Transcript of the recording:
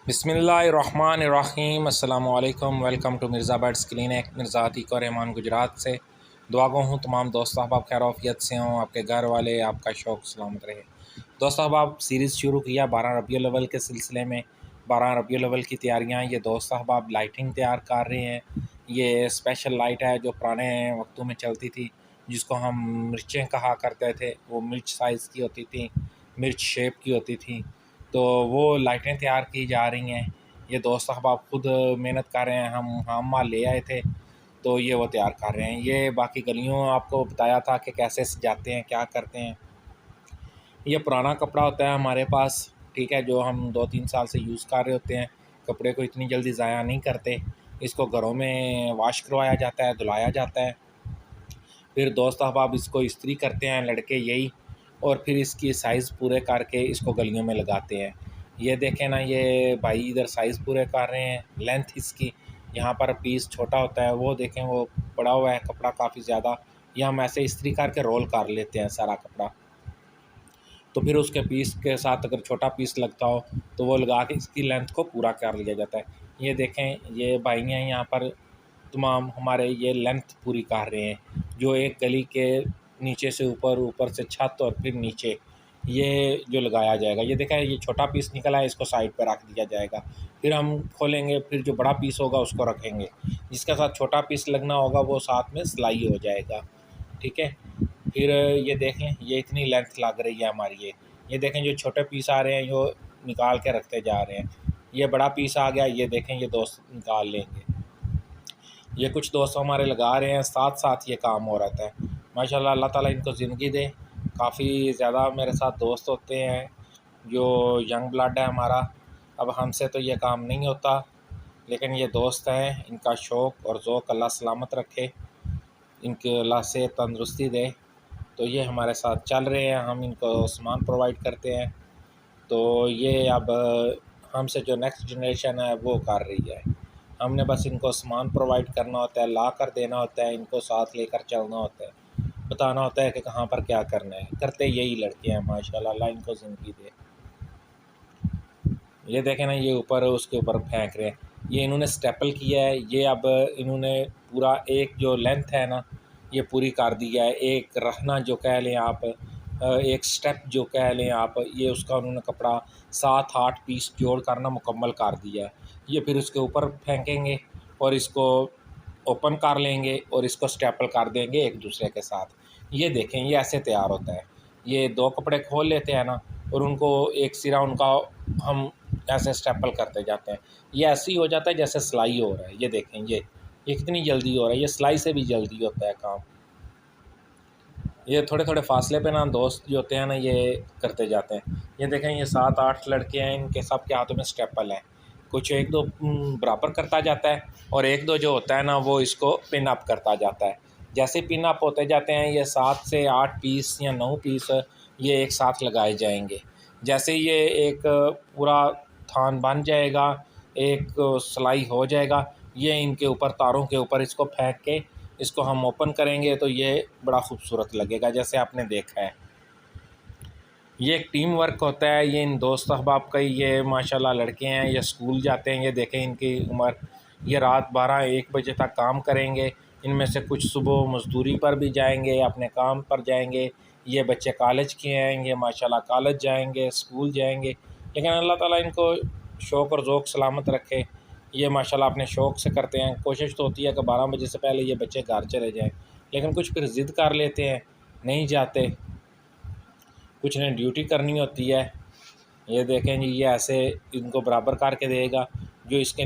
बिस्मिल्लाहिर्रहमानिर्रहीम। अस्सलाम वालेकुम। Welcome to Mirza birds clinic. Mirza Atiq और रहमान गुजरात से दुआ गो हूँ तमाम दोस्त अहबाब खैर आफियत से हों, आपके घर वाले, आपका शौक़ सलामत रहे। दोस्त अहबाब सीरीज़ शुरू किया 12 रबीउल अव्वल के सिलसिले में। 12 रबीउल अव्वल की तैयारियाँ, ये दोस्त अहबाब लाइटिंग तैयार कर रहे हैं। ये स्पेशल लाइट है जो पुराने वक्तों में चलती थी, जिसको हम मिर्चें कहा करते थे। वो मिर्च साइज़ की होती थी, मिर्च शेप की होती थी। तो वो लाइटें तैयार की जा रही हैं। ये दोस्त अहबाब खुद मेहनत कर रहे हैं। हम माल ले आए थे तो ये वो तैयार कर रहे हैं। ये बाकी गलियों आपको बताया था कि कैसे सजाते हैं, क्या करते हैं। ये पुराना कपड़ा होता है हमारे पास, ठीक है, जो हम 2-3 साल से यूज़ कर रहे होते हैं। कपड़े को इतनी जल्दी ज़ाया नहीं करते। इसको घरों में वॉश करवाया जाता है, धुलाया जाता है, फिर दोस्त अहबाब इसको इस्त्री करते हैं लड़के यही, और फिर इसकी साइज़ पूरे करके इसको गलियों में लगाते हैं। ये देखें ना, ये भाई इधर साइज़ पूरे कर रहे हैं, लेंथ इसकी। यहाँ पर पीस छोटा होता है, वो देखें वो पड़ा हुआ है कपड़ा काफ़ी ज़्यादा। ये हम ऐसे इस्त्री करके रोल कर लेते हैं सारा कपड़ा। तो फिर उसके पीस के साथ अगर छोटा पीस लगता हो तो वो लगा के इसकी लेंथ को पूरा कर लिया जाता है। ये देखें, ये भाई हैं यहाँ पर तमाम हमारे, ये लेंथ पूरी कर रहे हैं, जो एक गली के नीचे से ऊपर, ऊपर से छत और फिर नीचे ये जो लगाया जाएगा। ये देखें, ये छोटा पीस निकला है, इसको साइड पर रख दिया जाएगा। फिर हम खोलेंगे, फिर जो बड़ा पीस होगा उसको रखेंगे। जिसके साथ छोटा पीस लगना होगा वो साथ में सिलाई हो जाएगा, ठीक है। फिर ये देखें, ये इतनी लेंथ लग रही है हमारी। ये देखें, जो छोटे पीस आ रहे हैं वो निकाल के रखते जा रहे हैं। ये बड़ा पीस आ गया, ये देखें ये दोस्त निकाल लेंगे। ये कुछ दोस्त हमारे लगा रहे हैं, साथ साथ ये काम हो रहता है। माशाल्लाह, अल्लाह ताला इनको ज़िंदगी दे। काफ़ी ज़्यादा मेरे साथ दोस्त होते हैं जो यंग ब्लड है हमारा। अब हमसे तो ये काम नहीं होता, लेकिन ये दोस्त हैं, इनका शौक़ और ज़ौक़ अल्लाह सलामत रखे, इनके अल्लाह से तंदुरुस्ती दे। तो ये हमारे साथ चल रहे हैं, हम इनको सामान प्रोवाइड करते हैं। तो ये अब हमसे जो नेक्स्ट जनरेशन है वो कर रही है। हमने बस इनको सामान प्रोवाइड करना होता है, ला कर देना होता है, इनको साथ लेकर चलना होता है, बताना होता है कि कहाँ पर क्या करना है। करते यही लड़के हैं माशाल्लाह, अल्लाह इनको ज़िंदगी दे। ये देखें ना, ये ऊपर उसके ऊपर फेंक रहे हैं। ये इन्होंने स्टेपल किया है। ये अब इन्होंने पूरा एक जो लेंथ है ना, ये पूरी कर दिया है। एक रहना जो कह लें आप, एक स्टेप जो कह लें आप, ये उसका उन्होंने कपड़ा 7-8 पीस जोड़ कर ना मुकम्मल कर दिया है। ये फिर उसके ऊपर फेंकेंगे और इसको ओपन कर लेंगे और इसको स्टेपल कर देंगे एक दूसरे के साथ। ये देखें, ये ऐसे तैयार होता है। ये 2 कपड़े खोल लेते हैं ना, और उनको एक सिरा उनका हम ऐसे स्टेपल करते जाते हैं। ये ऐसे ही हो जाता है जैसे सिलाई हो रहा है। ये देखें, ये कितनी जल्दी हो रहा है। ये सिलाई से भी जल्दी होता है काम। ये थोड़े थोड़े फासले पे ना दोस्त जो होते हैं ना, ये करते जाते हैं। ये देखें, ये 7-8 लड़के हैं, इनके सब के हाथों में स्टेपल है। कुछ 1-2 बराबर करता जाता है, और 1-2 जो होता है ना वो इसको पिन अप करता जाता है। जैसे पिन अप होते जाते हैं, ये 7 से 8 पीस या 9 पीस ये एक साथ लगाए जाएंगे। जैसे ये एक पूरा थान बन जाएगा, एक सिलाई हो जाएगा, ये इनके ऊपर, तारों के ऊपर इसको फेंक के इसको हम ओपन करेंगे तो ये बड़ा खूबसूरत लगेगा, जैसे आपने देखा है। ये एक टीम वर्क होता है। ये इन दोस्त अहबाब का, ये माशाल्लाह लड़के हैं, ये स्कूल जाते हैं। ये देखें इनकी उम्र, ये रात 12-1 बजे तक काम करेंगे। इनमें से कुछ सुबह मज़दूरी पर भी जाएंगे, अपने काम पर जाएंगे। ये बच्चे कॉलेज के हैं, ये माशाल्लाह कॉलेज जाएंगे, स्कूल जाएंगे। लेकिन अल्लाह ताला इनको शौक़ और ज़ौक़ सलामत रखे। ये माशाल्लाह अपने शौक़ से करते हैं। कोशिश तो होती है कि 12 बजे से पहले ये बच्चे घर चले जाएँ, लेकिन कुछ फिर ज़िद कर लेते हैं, नहीं जाते। कुछ ने ड्यूटी करनी होती है। ये देखें जी, ये ऐसे इनको बराबर करके देगा जो इसके